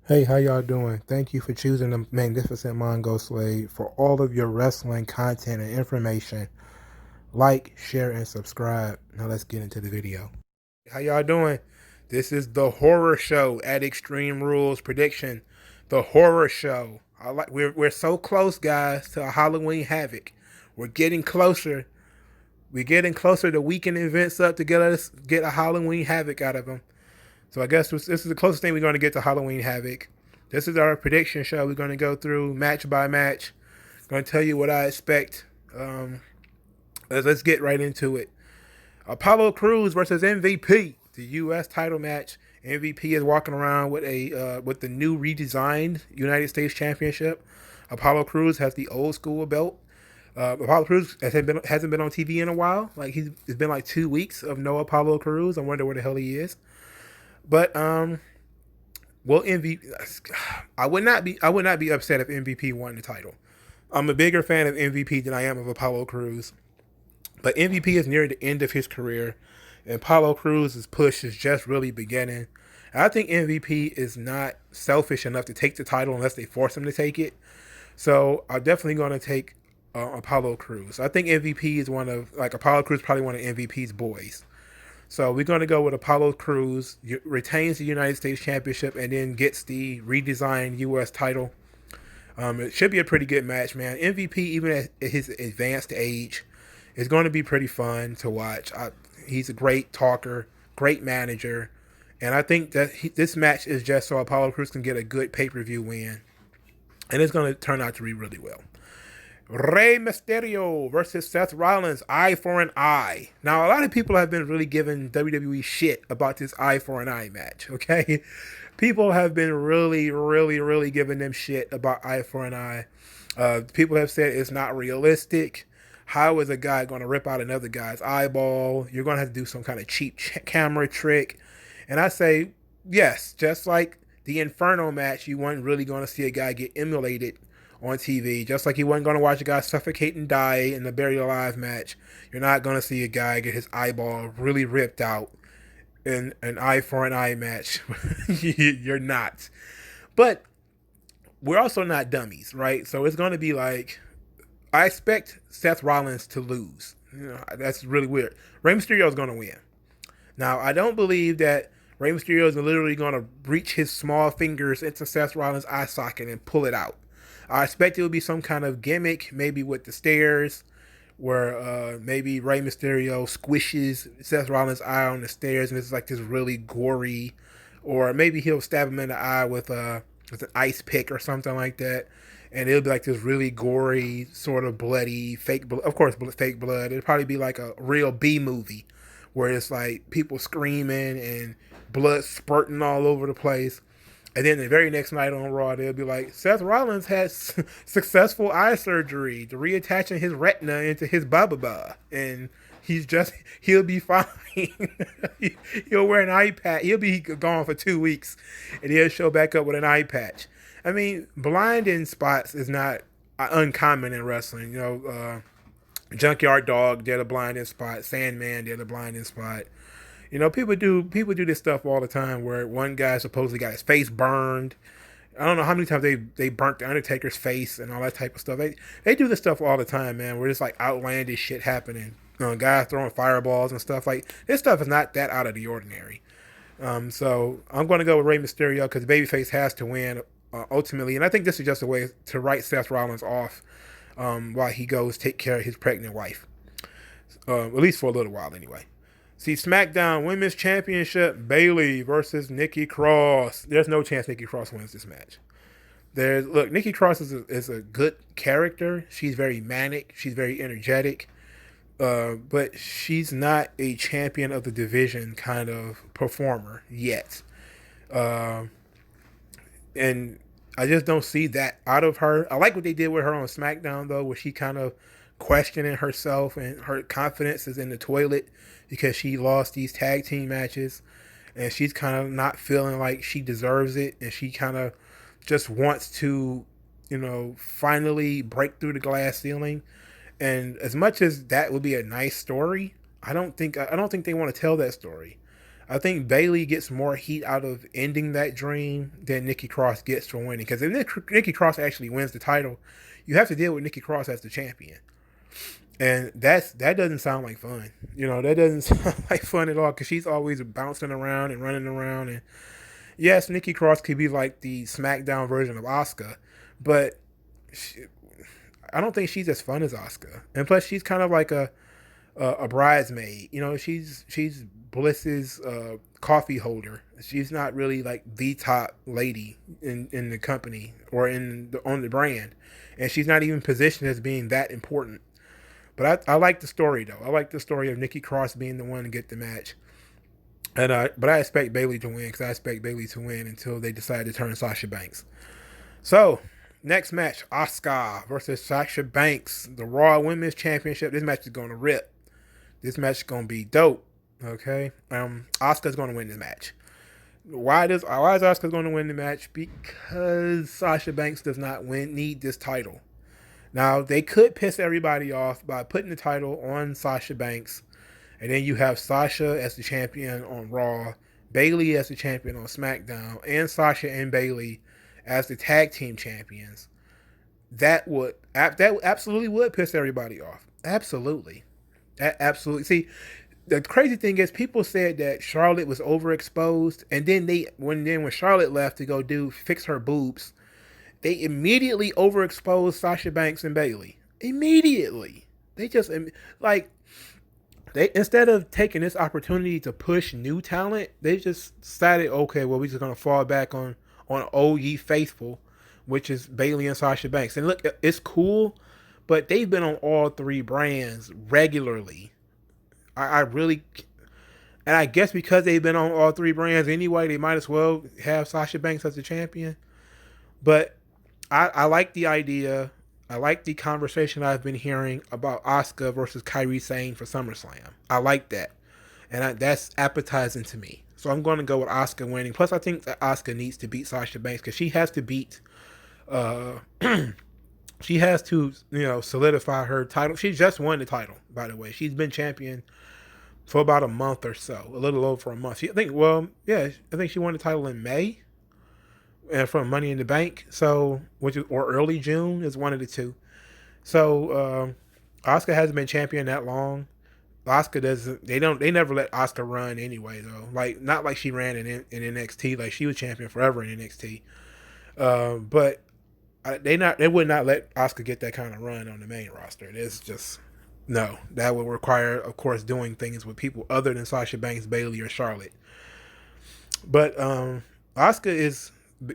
Hey, how y'all doing? Thank you for choosing the Magnificent Mongo Slave for all of your wrestling content and information. Like, share, and subscribe. Now let's get into the video. How y'all doing? This is the horror show at Extreme Rules Prediction. The horror show. We're so close, guys, to a Halloween Havoc. We're getting closer. We're getting closer to weekend events up to get a Halloween Havoc out of them. So I guess this is the closest thing we're going to get to Halloween Havoc. This is our prediction show. We're going to go through match by match. I'm going to tell you what I expect. Let's get right into it. Apollo Cruz versus MVP, the U.S. title match. MVP is walking around with the new redesigned United States Championship. Apollo Cruz has the old school belt. Apollo Cruz hasn't been on TV in a while. It's been like 2 weeks of no Apollo Cruz. I wonder where the hell he is. But well, MVP. I would not be upset if MVP won the title. I'm a bigger fan of MVP than I am of Apollo Cruz. But MVP is near the end of his career, and Apollo Cruz's push is just really beginning. And I think MVP is not selfish enough to take the title unless they force him to take it. So I'm definitely going to take Apollo Cruz. I think MVP is Apollo Cruz probably one of MVP's boys. So we're going to go with Apollo Cruz, retains the United States Championship, and then gets the redesigned U.S. title. It should be a pretty good match, man. MVP, even at his advanced age, is going to be pretty fun to watch. He's a great talker, great manager, and I think that this match is just so Apollo Cruz can get a good pay-per-view win, and it's going to turn out to be really well. Rey Mysterio versus Seth Rollins, eye for an eye. Now, a lot of people have been really giving WWE shit about this eye for an eye match, okay? People have been really, really, really giving them shit about eye for an eye. People have said it's not realistic. How is a guy going to rip out another guy's eyeball? You're going to have to do some kind of cheap camera trick. And I say, yes, just like the Inferno match, you weren't really going to see a guy get immolated on TV. Just like you weren't going to watch a guy suffocate and die in the Buried Alive match, you're not going to see a guy get his eyeball really ripped out in an eye for an eye match. You're not. But we're also not dummies, right? So it's going to be like, I expect Seth Rollins to lose. That's really weird. Rey Mysterio is going to win. Now, I don't believe that Rey Mysterio is literally going to reach his small fingers into Seth Rollins' eye socket and pull it out. I expect it will be some kind of gimmick, maybe with the stairs, where maybe Rey Mysterio squishes Seth Rollins' eye on the stairs, and it's like this really gory, or maybe he'll stab him in the eye with an ice pick or something like that, and it'll be like this really gory, sort of bloody, fake blood. Of course, fake blood. It'll probably be like a real B movie, where it's like people screaming and blood spurting all over the place. And then the very next night on Raw, they'll be like, Seth Rollins has successful eye surgery to reattaching his retina into his baba, and he'll be fine. He'll wear an eye patch. He'll be gone for 2 weeks, and he'll show back up with an eye patch. I mean, blinding spots is not uncommon in wrestling. Junkyard Dog did a blinding spot. Sandman did a blinding spot. People do this stuff all the time where one guy supposedly got his face burned. I don't know how many times they burnt the Undertaker's face and all that type of stuff. They do this stuff all the time, man. Where it's like outlandish shit happening. Guys throwing fireballs and stuff. Like, this stuff is not that out of the ordinary. So I'm going to go with Rey Mysterio because Babyface has to win ultimately, and I think this is just a way to write Seth Rollins off while he goes take care of his pregnant wife, at least for a little while anyway. See, Smackdown Women's Championship, Bayley versus Nikki Cross. There's no chance Nikki Cross wins this match. Nikki Cross is a good character. She's very manic. She's very energetic. But she's not a champion of the division kind of performer yet. And I just don't see that out of her. I like what they did with her on SmackDown, though, where she kind of questioning herself and her confidence is in the toilet because she lost these tag team matches and she's kind of not feeling like she deserves it, and she kind of just wants to, finally break through the glass ceiling. And as much as that would be a nice story, I don't think they want to tell that story. I think Bayley gets more heat out of ending that dream than Nikki Cross gets for winning. Because if Nikki Cross actually wins the title, you have to deal with Nikki Cross as the champion. And that doesn't sound like fun. That doesn't sound like fun at all because she's always bouncing around and running around. And yes, Nikki Cross could be like the Smackdown version of Asuka, but I don't think she's as fun as Asuka. And plus, she's kind of like a bridesmaid. She's Bliss's coffee holder. She's not really like the top lady in the company or on the brand, and she's not even positioned as being that important. But I like the story though. I like the story of Nikki Cross being the one to get the match. But I expect Bayley to win because I expect Bayley to win until they decide to turn Sasha Banks. So, next match, Asuka versus Sasha Banks, the Raw Women's Championship. This match is going to rip. This match is going to be dope. Okay, Asuka's going to win this match. Why is Asuka going to win the match? Because Sasha Banks does not need this title. Now, they could piss everybody off by putting the title on Sasha Banks, and then you have Sasha as the champion on Raw, Bayley as the champion on SmackDown, and Sasha and Bayley as the tag team champions. That absolutely would piss everybody off. Absolutely. Absolutely. See, the crazy thing is people said that Charlotte was overexposed, and then when Charlotte left to go fix her boobs, they immediately overexposed Sasha Banks and Bayley. Immediately. They just instead of taking this opportunity to push new talent, they just decided, okay, well, we're just gonna fall back on old ye faithful, which is Bayley and Sasha Banks. And look, it's cool, but they've been on all three brands regularly. I really, and I guess because they've been on all three brands anyway, they might as well have Sasha Banks as the champion. But I like the idea. I like the conversation I've been hearing about Asuka versus Kairi Sane for SummerSlam. I like that. And that's appetizing to me. So I'm going to go with Asuka winning. Plus, I think that Asuka needs to beat Sasha Banks because she has to beat... she has to, solidify her title. She just won the title, by the way. She's been champion for about a month or so. A little over a month. I think she won the title in May. And from Money in the Bank, or early June is one of the two. So Asuka hasn't been champion that long. Asuka doesn't. They never let Asuka run anyway though. Like not like she ran in NXT. Like she was champion forever in NXT. But they would not let Asuka get that kind of run on the main roster. It's just no. That would require, of course, doing things with people other than Sasha Banks, Bayley, or Charlotte. But Asuka is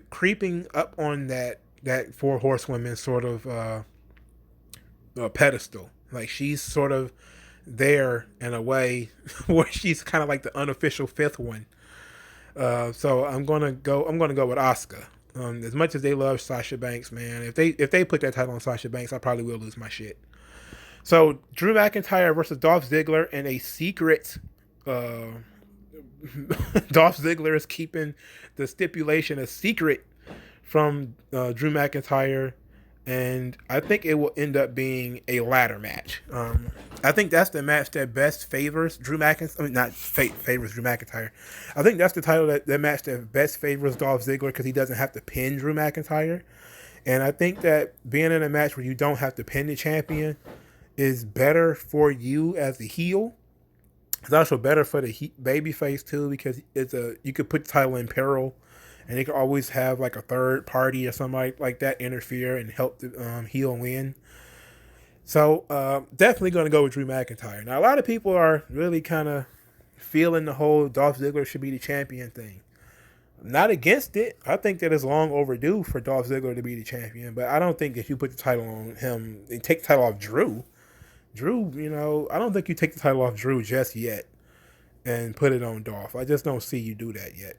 creeping up on that four horsewomen sort of pedestal. Like she's sort of there in a way where she's kind of like the unofficial fifth one. So I'm gonna go with Asuka. As much as they love Sasha Banks, man, if they put that title on Sasha Banks, I probably will lose my shit. So Drew McIntyre versus Dolph Ziggler in a secret. Dolph Ziggler is keeping the stipulation a secret from Drew McIntyre, and I think it will end up being a ladder match. I think that's the match that best favors Drew McIntyre. I mean, not favors Drew McIntyre. I think that's the title that match that best favors Dolph Ziggler because he doesn't have to pin Drew McIntyre. And I think that being in a match where you don't have to pin the champion is better for you as the heel. It's also better for the babyface too because you could put the title in peril, and they could always have like a third party or something like that interfere and help the heel win. So definitely going to go with Drew McIntyre. Now a lot of people are really kind of feeling the whole Dolph Ziggler should be the champion thing. I'm not against it. I think that it's long overdue for Dolph Ziggler to be the champion, but I don't think if you put the title on him and take the title off Drew, I don't think you take the title off Drew just yet and put it on Dolph. I just don't see you do that yet.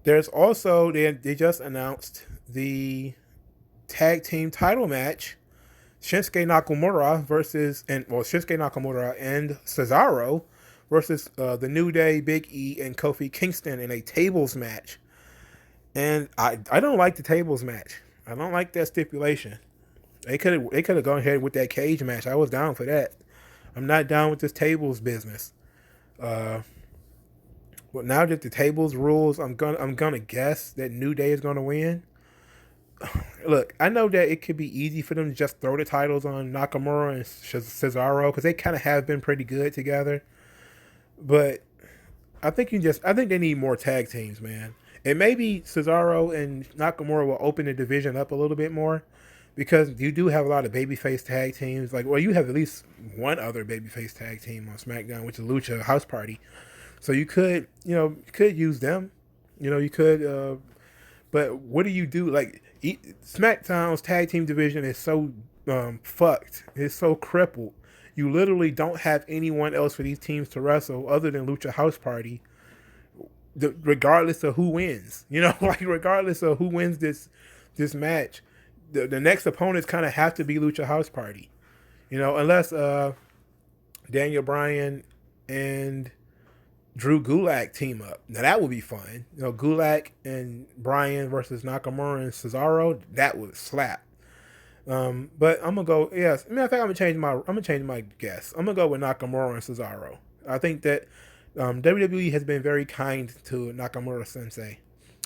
There's also, they just announced the tag team title match, Shinsuke Nakamura and Cesaro versus the New Day, Big E, and Kofi Kingston in a tables match. And I don't like the tables match. I don't like that stipulation. They could have gone ahead with that cage match. I was down for that. I'm not down with this tables business. Uh, well, now that the tables rules, I'm gonna guess that New Day is gonna win. Look, I know that it could be easy for them to just throw the titles on Nakamura and Cesaro because they kind of have been pretty good together. But I think they need more tag teams, man. And maybe Cesaro and Nakamura will open the division up a little bit more because you do have a lot of babyface tag teams. Like, well, you have at least one other babyface tag team on SmackDown, which is Lucha House Party. So you could, you could use them. You could. But what do you do? Like, SmackDown's tag team division is so fucked. It's so crippled. You literally don't have anyone else for these teams to wrestle other than Lucha House Party, regardless of who wins. Like regardless of who wins this match, the next opponents kind of have to be Lucha House Party. Unless Daniel Bryan and Drew Gulak team up. Now that would be fun. Gulak and Bryan versus Nakamura and Cesaro. That would slap. But I'm gonna go. Yes, I think I'm gonna change my guess. I'm gonna go with Nakamura and Cesaro. I think that WWE has been very kind to Nakamura Sensei.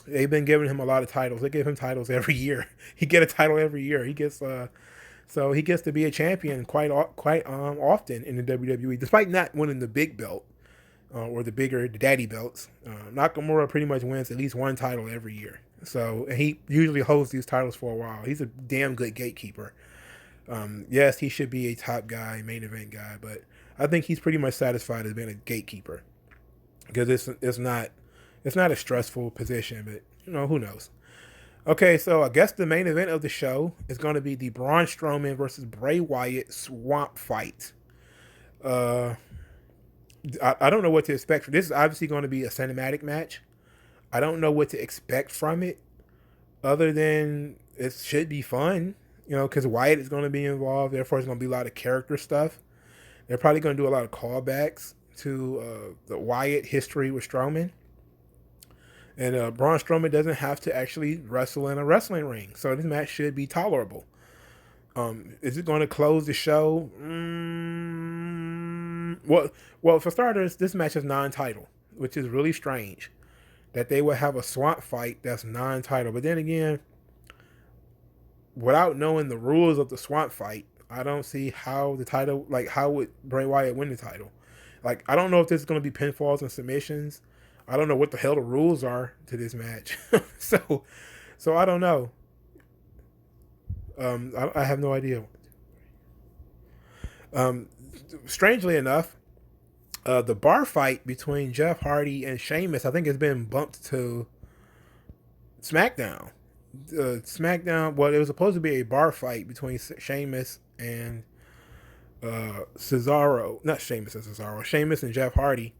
They've been giving him a lot of titles. They give him titles every year. He get a title every year. He gets so he gets to be a champion quite often in the WWE, despite not winning the big belt or the daddy belts. Nakamura pretty much wins at least one title every year. So he usually holds these titles for a while. He's a damn good gatekeeper. Yes, he should be a top guy, main event guy, but I think he's pretty much satisfied as being a gatekeeper because it's not a stressful position, but who knows. Okay, so I guess the main event of the show is going to be the Braun Strowman versus Bray Wyatt swamp fight. I don't know what to expect. This is obviously going to be a cinematic match. I don't know what to expect from it other than it should be fun, because Wyatt is going to be involved. Therefore, it's going to be a lot of character stuff. They're probably going to do a lot of callbacks to the Wyatt history with Strowman. And Braun Strowman doesn't have to actually wrestle in a wrestling ring. So this match should be tolerable. Is it going to close the show? Well, for starters, this match is non-title, which is really strange that they would have a swamp fight that's non-title. But then again, without knowing the rules of the swamp fight, I don't see how the title, like how would Bray Wyatt win the title? Like, I don't know if this is going to be pinfalls and submissions. I don't know what the hell the rules are to this match. so I don't know. I have no idea. Strangely enough, the bar fight between Jeff Hardy and Sheamus, I think, has been bumped to SmackDown. SmackDown, well, it was supposed to be a bar fight between Sheamus and Cesaro. Not Sheamus and Cesaro. Sheamus and Jeff Hardy.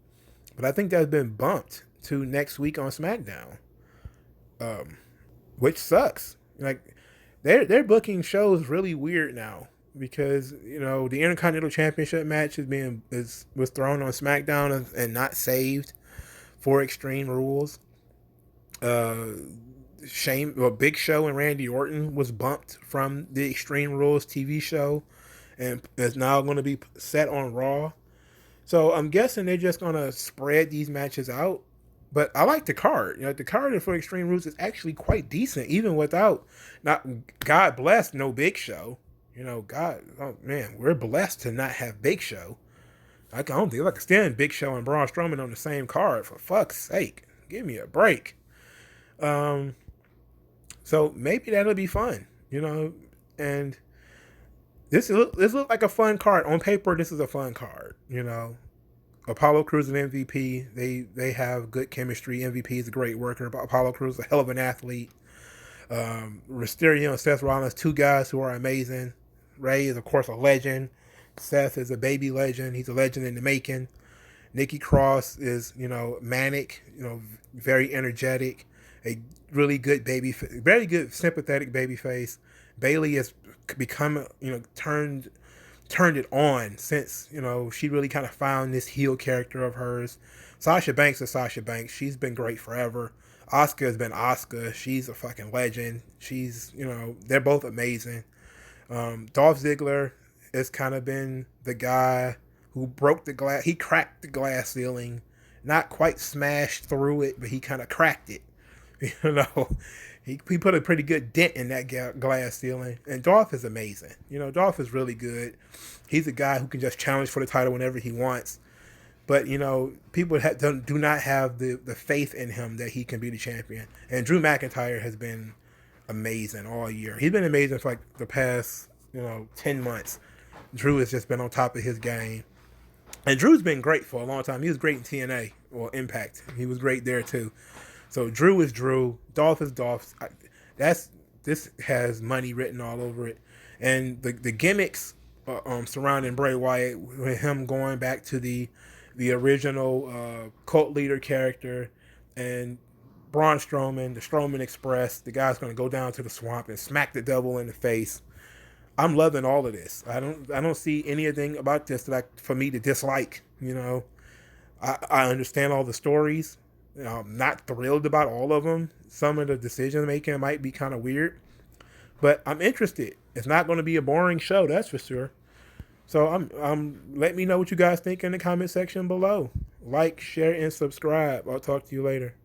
But I think that's been bumped to next week on SmackDown, which sucks. Like, they're booking shows really weird now because the Intercontinental Championship match was thrown on SmackDown and not saved for Extreme Rules. Big Show and Randy Orton was bumped from the Extreme Rules TV show and is now going to be set on Raw. So I'm guessing they're just going to spread these matches out. But I like the card. The card for Extreme Rules is actually quite decent, even without, God bless, no Big Show. We're blessed to not have Big Show. I don't think I can stand Big Show and Braun Strowman on the same card, for fuck's sake. Give me a break. So maybe that'll be fun, and This look like a fun card. On paper, this is a fun card. Apollo Cruz and MVP. They have good chemistry. MVP is a great worker. Apollo Cruz is a hell of an athlete. Mysterio and Seth Rollins, two guys who are amazing. Ray is, of course, a legend. Seth is a baby legend. He's a legend in the making. Nikki Cross is, manic, very energetic, a really good very good sympathetic baby face. Bayley has become, turned it on since, she really kind of found this heel character of hers. Sasha Banks is Sasha Banks. She's been great forever. Asuka has been Asuka. She's a fucking legend. She's, they're both amazing. Dolph Ziggler has kind of been the guy who broke the glass. He cracked the glass ceiling, not quite smashed through it, but he kind of cracked it. You know, he put a pretty good dent in that glass ceiling. And Dolph is amazing. You know, Dolph is really good. He's a guy who can just challenge for the title whenever he wants. But, you know, people do not have the faith in him that he can be the champion. And Drew McIntyre has been amazing all year. He's been amazing for like the past, 10 months. Drew has just been on top of his game. And Drew's been great for a long time. He was great in TNA or Impact. He was great there too. So Drew is Drew. Dolph is Dolph. This has money written all over it. And the gimmicks surrounding Bray Wyatt, with him going back to the original cult leader character, and Braun Strowman, the Strowman Express, the guy's going to go down to the swamp and smack the devil in the face. I'm loving all of this. I don't see anything about this for me to dislike. You know, I understand all the stories. You know, I'm not thrilled about all of them. Some of the decision making might be kind of weird, but I'm interested. It's not going to be a boring show, that's for sure. So let me know what you guys think in the comment section below. Like, share, and subscribe. I'll talk to you later.